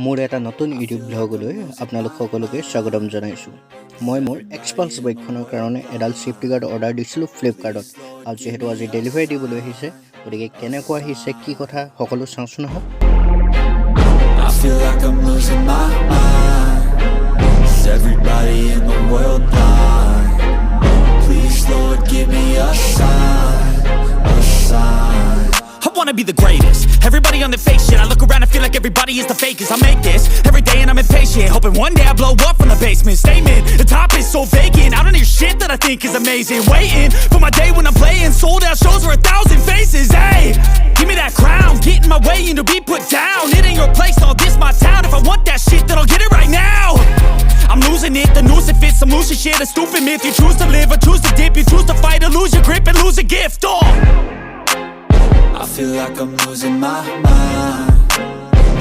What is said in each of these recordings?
মোৰ এটা নতুন ইউটিউব ব্লগলৈ আপোনালোক সকলোকে স্বাগতম জনাইছো। মই মোৰ Xpulse বাইকখনৰ কাৰণে এডাল সেফটি গাৰ্ড অৰ্ডাৰ দিছিলো ফ্লিপকাৰ্টত। আৰু যেহেতু আজি ডেলিভাৰী দিবলৈ আহিছে, গতিকে কেনেকুৱা আহিছে কি কথা সকলো চাওঁচোন আহক। I feel like I'm losing my mind. Is everybody in the world blind? Please Lord give me a sign, a sign. I wanna be the greatest. Everybody on the fake shit. I look around and feel like everybody is the fakest. I make this every day and I'm impatient, hoping one day I blow up from the basement. Statement, the top is so vacant. I don't hear shit that I think is amazing. Waiting for my day when I'm playing sold out shows for 1,000 faces. Hey, give me that crown, get in my way and to be put down. It ain't your place, all this my town. If I want that shit, then I'll get it right now. I'm losing it, the noose it fits. I'm losing shit, a stupid myth. You choose to live or choose to dip. You choose to fight or lose your grip and lose a gift. I feel like I'm losing my mind.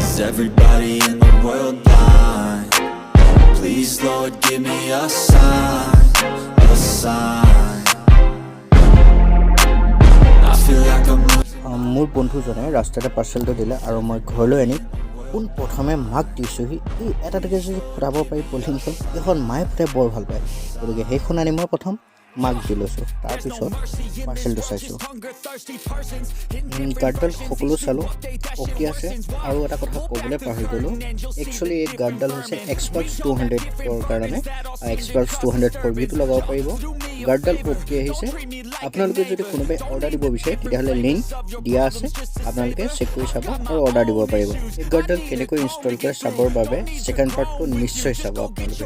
Is everybody in the world blind? Please Lord give me a sign, a sign. I feel like I'm losing. মোৰ বন্ধুজনে ৰাস্তাতে পাৰ্চেলটো দিলে আৰু মই ঘৰলৈ আনি পোন প্ৰথমে মাক দিছোহি। এই এটাকে যদি ফুটাব পাৰি পলিথিনখন, এখন মায়ে ফুটাই বৰ ভাল পায়, গতিকে সেইখন আনি মই প্ৰথম মাক দি লৈছোঁ। তাৰপিছত পাৰ্চেলটো চাইছোঁ, গাৰ্ডডাল সকলো চালোঁ, অ'কে আছে। আৰু এটা কথা ক'বলৈ পাহৰি গ'লোঁ, একচুৱেলি এই গাৰ্ডডাল হৈছে Xpulse 200ৰ কাৰণে। Xpulse 200 4V লগাব পাৰিব। গাৰ্ডডাল অ'কে আহিছে। আপোনালোকে যদি কোনোবাই অৰ্ডাৰ দিব বিচাৰে তেতিয়াহ'লে লিংক দিয়া আছে, আপোনালোকে চেক কৰি চাব আৰু অৰ্ডাৰ দিব পাৰিব। এই গাৰ্ডডাল কেনেকৈ ইনষ্টল কৰে চাবৰ বাবে ছেকেণ্ড পাৰ্টটো নিশ্চয় চাব আপোনালোকে।